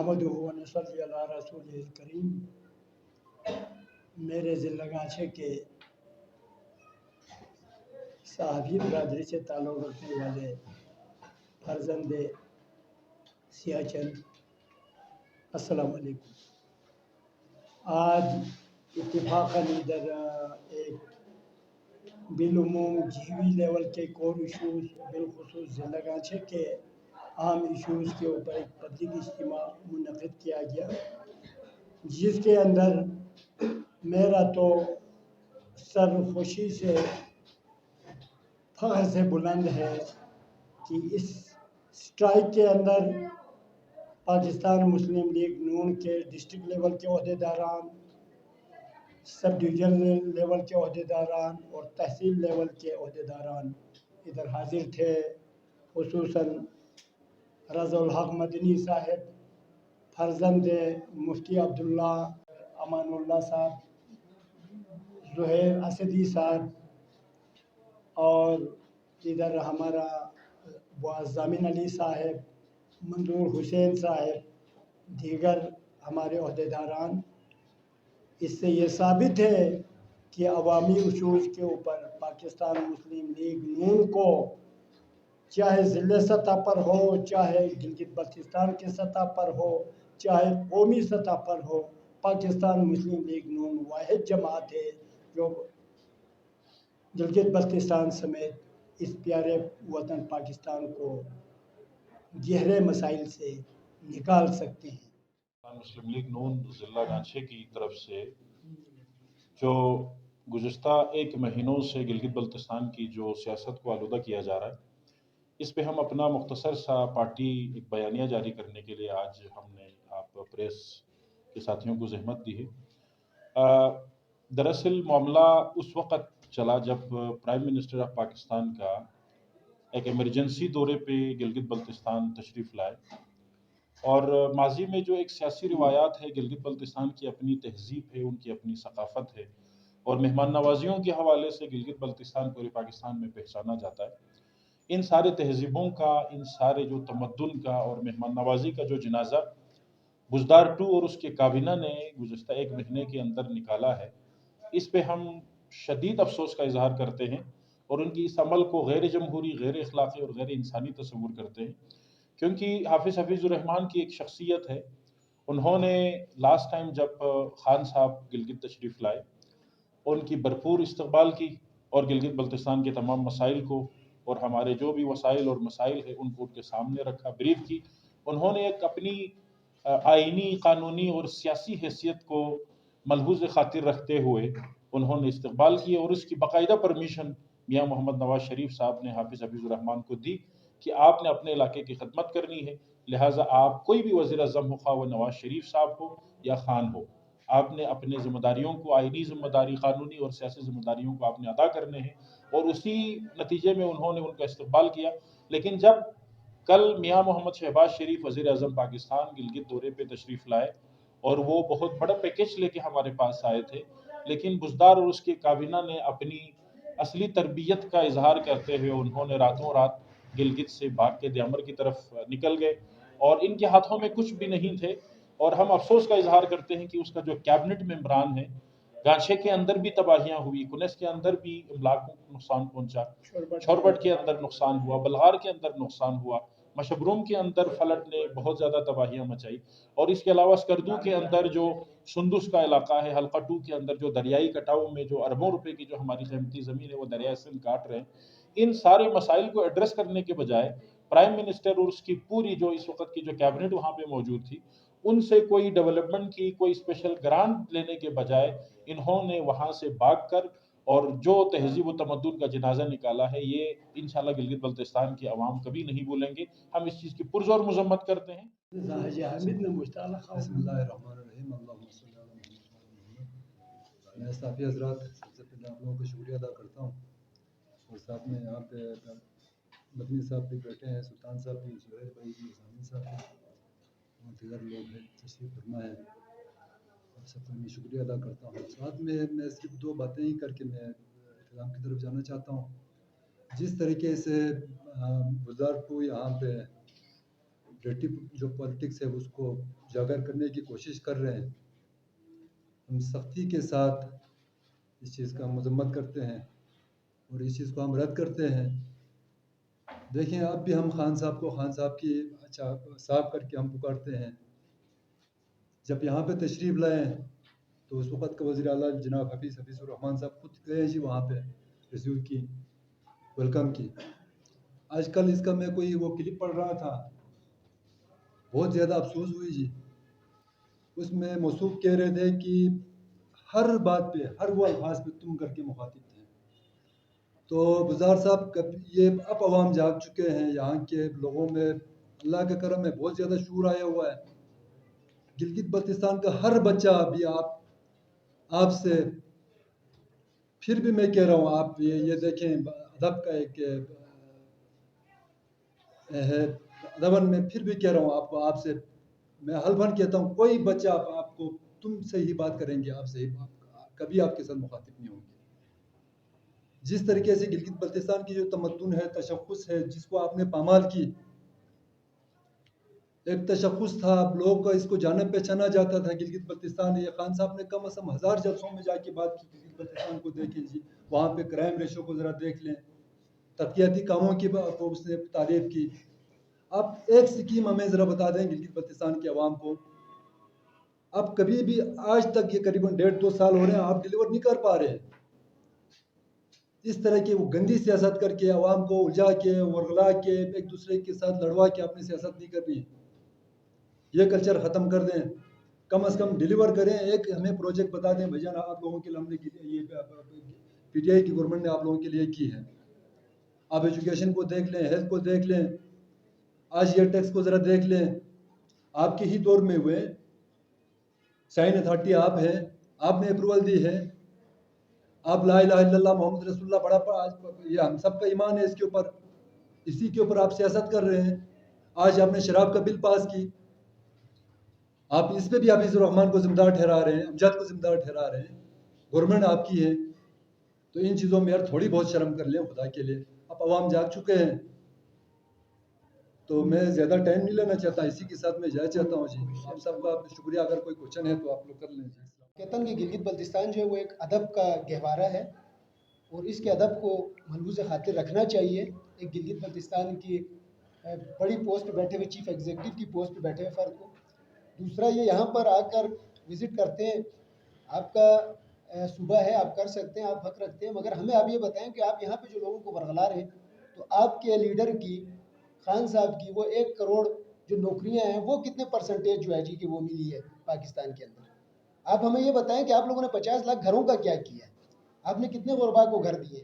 نحمدہ و نصلی علی رسولہ الکریم. میرے ضلع گانچھے کے صحافی برادری سے تعلق رکھنے والے فرزند سیاہ چند، السلام علیکم. آج اتفاقاً ادھر ایک بالعموم جیوی لیول کے کور ایشوز، بالخصوص ضلع گانچھے کے عام ایشوز کے اوپر ایک پبلک اجتماع منعقد کیا گیا، جس کے اندر میرا تو سر خوشی سے فخر سے بلند ہے کہ اس اسٹرائک کے اندر پاکستان مسلم لیگ نون کے ڈسٹرکٹ لیول کے عہدیداران، سب ڈویژن لیول کے عہدیداران اور تحصیل لیول کے عہدیداران ادھر حاضر تھے. خصوصاً رضا الحق مدنی صاحب، فرزند مفتی عبداللہ امان اللہ صاحب، زہیر اسدی صاحب، اور ادھر ہمارا ضامن علی صاحب، منظور حسین صاحب، دیگر ہمارے عہدیداران. اس سے یہ ثابت ہے کہ عوامی ایشوز کے اوپر پاکستان مسلم لیگ نون کو چاہے ضلع سطح پر ہو، چاہے گلگت بلتستان کے سطح پر ہو، چاہے قومی سطح پر ہو، پاکستان مسلم لیگ نون واحد جماعت ہے جو گلگت بلتستان سمیت اس پیارے وطن پاکستان کو گہرے مسائل سے نکال سکتے ہیں. مسلم لیگ نون ضلع گانچھے کی طرف سے جو گزشتہ ایک مہینوں سے گلگت بلتستان کی جو سیاست کو آلودہ کیا جا رہا ہے، اس پہ ہم اپنا مختصر سا پارٹی ایک بیانیہ جاری کرنے کے لیے آج ہم نے آپ پریس کے ساتھیوں کو زحمت دی ہے. دراصل معاملہ اس وقت چلا جب پرائم منسٹر آف پاکستان کا ایک ایمرجنسی دورے پہ گلگت بلتستان تشریف لائے، اور ماضی میں جو ایک سیاسی روایات ہے، گلگت بلتستان کی اپنی تہذیب ہے، ان کی اپنی ثقافت ہے، اور مہمان نوازیوں کے حوالے سے گلگت بلتستان پورے پاکستان میں پہچانا جاتا ہے. ان سارے تہذیبوں کا، ان سارے جو تمدن کا اور مہمان نوازی کا جو جنازہ بزدار 2 اور اس کے کابینہ نے گزشتہ ایک مہینے کے اندر نکالا ہے، اس پہ ہم شدید افسوس کا اظہار کرتے ہیں اور ان کی اس عمل کو غیر جمہوری، غیر اخلاقی اور غیر انسانی تصور کرتے ہیں. کیونکہ حافظ حفیظ الرحمان کی ایک شخصیت ہے، انہوں نے لاسٹ ٹائم جب خان صاحب گلگت تشریف لائے، ان کی بھرپور استقبال کی اور گلگت بلتستان کے تمام مسائل کو اور ہمارے جو بھی وسائل اور مسائل ہیں ان کو ان کے سامنے رکھا، بریف کی. انہوں نے ایک اپنی آئینی، قانونی اور سیاسی حیثیت کو ملحوظ خاطر رکھتے ہوئے انہوں نے استقبال کیا، اور اس کی باقاعدہ پرمیشن میاں محمد نواز شریف صاحب نے حافظ حفیظ الرحمان کو دی کہ آپ نے اپنے علاقے کی خدمت کرنی ہے، لہٰذا آپ کوئی بھی وزیر اعظم ہو، خواہ وہ نواز شریف صاحب ہو یا خان ہو، آپ نے اپنے ذمہ داریوں کو، آئینی ذمہ داری، قانونی اور سیاسی ذمہ داریوں کو آپ نے ادا کرنے ہیں. اور اسی نتیجے میں انہوں نے ان کا استقبال کیا. لیکن جب کل میاں محمد شہباز شریف وزیر اعظم پاکستان گلگت دورے پہ تشریف لائے اور وہ بہت بڑا پیکیج لے کے ہمارے پاس آئے تھے، لیکن بزدار اور اس کے کابینہ نے اپنی اصلی تربیت کا اظہار کرتے ہوئے انہوں نے راتوں رات گلگت سے بھاگ کے دیامر کی طرف نکل گئے، اور ان کے ہاتھوں میں کچھ بھی نہیں تھے. اور ہم افسوس کا اظہار کرتے ہیں کہ اس کا جو کیبنٹ ممبران ہے، گانچھے کے اندر بھی تباہیاں ہوئی، کنیس کے اندر بھی املاکوں کو نقصان پہنچا، چھوربٹ کے اندر نقصان ہوا، بلغار کے اندر نقصان ہوا، مشبروم کے اندر فلٹ نے بہت زیادہ تباہیاں مچائی، اور اس کے علاوہ اسکردو کے اندر جو سندس کا علاقہ ہے، حلقہ 2 کے اندر جو دریائی کٹاؤ میں جو اربوں روپے کی جو ہماری قیمتی زمین ہے وہ دریائے سندھ کاٹ رہے ہیں. ان سارے مسائل کو ایڈریس کرنے کے بجائے پرائم منسٹر اور اس کی پوری جو اس وقت کی جو کیبنٹ وہاں پہ موجود تھی، ان سے کوئی ڈیولپمنٹ کی، کوئی اسپیشل گرانٹ لینے کے بجائے انہوں نے وہاں سے بھاگ کر اور جو تہذیب و تمدن کا جنازہ نکالا ہے، یہ انشاءاللہ گلگت بلتستان کے عوام کبھی نہیں بھولیں گے. ہم اس چیز کی پرزور مذمت کرتے ہیں. بسم اللہ الرحمن الرحیم. اللہم صلی علی محمد. میں صافی حضرات، سب سے پہلے آپ لوگوں کو شکریہ ادا کرتا ہوں، اور ساتھ میں یہاں پہ مدنی صاحب بھی بیٹھے ہیں، سلطان صاحب بھی، زہیر بھائی بھی، ضامن صاحب بھی، اور دیگر لوگ ہیں تشریف فرما ہے. آپ سب کا میں شکریہ ادا کرتا ہوں. ساتھ میں صرف 2 باتیں ہی کر کے میں اختتام کی طرف جانا چاہتا ہوں. جس طریقے سے گزار 2 یہاں پہ ڈرٹی جو پالیٹکس ہے اس کو اجاگر کرنے کی کوشش کر رہے ہیں. ہم سختی کے ساتھ اس چیز کا مذمت کرتے ہیں اور اس چیز کو ہم رد کرتے ہیں. دیکھیں اب بھی ہم خان صاحب کو خان صاحب کی صاف کر کے ہم پکارتے ہیں. جب یہاں پہ تشریف لائیں تو اس وقت کا وزیر اعلیٰ جناب حفیظ الرحمان صاحب خود گئے جی وہاں پہ ریسیو کی ویلکم کی. آج کل اس کا میں کوئی وہ کلپ پڑھ رہا تھا, بہت زیادہ افسوس ہوئی جی. اس میں موصوف کہہ رہے تھے کہ ہر بات پہ ہر وہ الفاظ پہ تم کر کے مخاطب تھے. تو گزار صاحب یہ اب عوام جاگ چکے ہیں, یہاں کے لوگوں میں اللہ کے کرم میں بہت زیادہ شعور آیا ہوا ہے. گلگت بلتستان کا ہر بچہ ابھی آپ سے پھر بھی میں کہہ رہا ہوں, آپ یہ دیکھیں ادب کا ایک ہے, ادبن میں پھر بھی کہہ رہا ہوں آپ سے میں حلفاً کہتا ہوں کوئی بچہ آپ کو تم سے ہی بات کریں گے, آپ سے ہی کبھی آپ کے ساتھ مخاطب نہیں ہوں گے. جس طریقے سے گلگت بلتستان کی جو تمدن ہے, تشخص ہے, جس کو آپ نے پامال کی, ایک تشخص تھا, لوگوں کا اس کو جانا پہچانا جاتا تھا گلگت بلتستان. یہ خان صاحب نے کم از کم 1000 جلسوں میں جا کے بات کی گلگت بلتستان کو دیکھیں جی, وہاں پہ کرائم ریشو کو ذرا دیکھ لیں, ترقیاتی کاموں کی کو اس نے تعریف کی. اب ایک سکیم ہمیں ذرا بتا دیں گلگت بلتستان کے عوام کو, اب کبھی بھی آج تک یہ قریباً 1.5-2 سال ہو رہے ہیں آپ ڈیلیور نہیں کر پا رہے ہیں. اس طرح کی وہ گندی سیاست کر کے عوام کو الجھا کے ورغلا کے ایک دوسرے کے ساتھ لڑوا کے اپنی سیاست نہیں کرنی. یہ کلچر ختم کر دیں, کم از کم ڈیلیور کریں. ایک ہمیں پروجیکٹ بتا دیں بھائی جان آپ لوگوں کے لیے ہم نے یہ پی ٹی آئی کی گورنمنٹ نے آپ لوگوں کے لیے کی ہے. آپ ایجوکیشن کو دیکھ لیں, ہیلتھ کو دیکھ لیں, آج یہ ٹیکس کو ذرا دیکھ لیں. آپ کے ہی دور میں ہوئے سائن اتھارٹی آپ ہیں, آپ نے اپروول دی ہے. آپ لا الہ الا اللہ محمد رسول اللہ بڑا یہ ہم سب کا ایمان ہے اس کے اوپر, اسی کے اوپر آپ سیاست کر رہے ہیں. آج آپ نے شراب کا بل پاس کی, آپ اس پہ بھی حفیظ الرحمان کو ذمہ دار ٹھہرا رہے ہیں, امجد کو ذمہ دار ٹھہرا رہے ہیں. گورنمنٹ آپ کی ہے تو ان چیزوں میں یار تھوڑی بہت شرم کر لیں خدا کے لیے. اب عوام جاگ چکے ہیں تو میں زیادہ ٹائم نہیں لینا چاہتا, اسی کے ساتھ میں جانا چاہتا ہوں جی. آپ سب کا شکریہ, اگر کوئی کوشچن ہے تو آپ لوگ کر لیں جی. کہتا ہوں کہ گلگت بلتستان جو ہے وہ ایک ادب کا گہوارہ ہے اور اس کے ادب کو ملحوظ خاطر رکھنا چاہیے. ایک گلگت بلتستان کی بڑی پوسٹ پہ بیٹھے ہوئے چیف ایگزیکٹو کی پوسٹ پہ بیٹھے ہوئے فرد کو, دوسرا یہ یہاں پر آ کر وزٹ کرتے ہیں, آپ کا صوبہ ہے, آپ کر سکتے ہیں, آپ حق رکھتے ہیں, مگر ہمیں آپ یہ بتائیں کہ آپ یہاں پہ جو لوگوں کو ورغلا رہے ہیں تو آپ کے لیڈر کی خان صاحب کی وہ 1 کروڑ جو نوکریاں ہیں وہ کتنے پرسنٹیج جو ہے جی کہ وہ ملی ہے پاکستان کے اندر. آپ ہمیں یہ بتائیں کہ آپ لوگوں نے 50 لاکھ گھروں کا کیا کیا ہے, آپ نے کتنے غربا کو گھر دیے.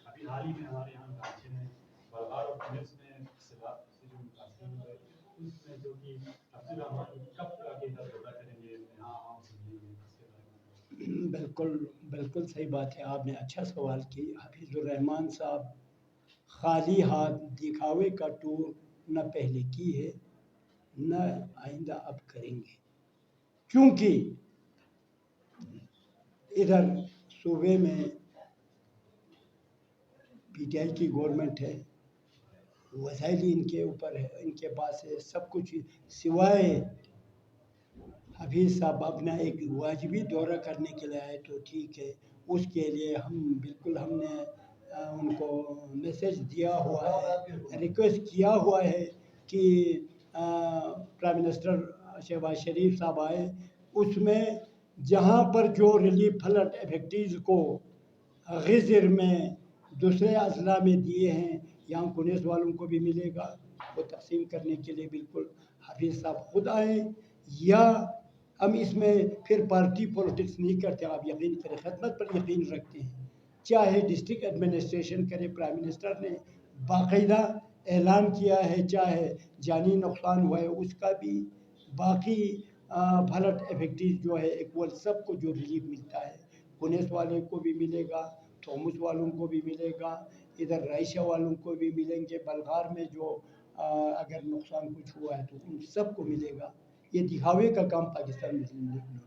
ابھی حال ہی میں ہمارے یہاں گاچھے میں بلغار اور پولیس میں سیلاب سے جو متاثر ہوئے اس میں جو کہ عبد الرحمان کب آگے تک ہوتا کریں گے یہاں عوام سمجھیں گے اس کے بارے میں. بالکل صحیح بات ہے, آپ نے اچھا سوال کی. حفیظ الرحمان صاحب خالی ہاتھ دکھاوے کا ٹور نہ پہلے کی ہے نہ آئندہ اب کریں گے, کیونکہ ادھر صوبے میں پی ٹی آئی کی گورنمنٹ ہے, وسائل ان کے اوپر ہے, ان کے پاس ہے سب کچھ, سوائے حفیظ صاحب اپنا ایک واجبی دورہ کرنے کے لیے آئے تو ٹھیک ہے. اس کے لیے ہم نے ان کو میسیج دیا ہوا ہے, ریکویسٹ کیا ہوا ہے کہ پرائم منسٹر شہباز شریف صاحب آئے. اس میں جہاں پر جو ریلیف فلڈ افیکٹیز کو غزر میں دوسرے اضلاع میں دیے ہیں, یہاں کنیس والوں کو بھی ملے گا, وہ تقسیم کرنے کے لیے بالکل حفیظ صاحب خود آئیں. یا ہم اس میں پھر پارٹی پولیٹکس نہیں کرتے, آپ یقین کریں, خدمت پر یقین رکھتے ہیں. چاہے ڈسٹرکٹ ایڈمنسٹریشن کرے, پرائم منسٹر نے باقاعدہ اعلان کیا ہے, چاہے جانی نقصان ہوا ہے اس کا بھی, باقی فلڈ افیکٹیز جو ہے ایکول سب کو جو ریلیف ملتا ہے, کنیس والے کو بھی ملے گا, تھومس والوں کو بھی ملے گا, ادھر رائشہ والوں کو بھی ملیں گے, بلغار میں جو اگر نقصان کچھ ہوا ہے تو ان سب کو ملے گا. یہ دکھاوے کا کام پاکستان مسلم لیگ نے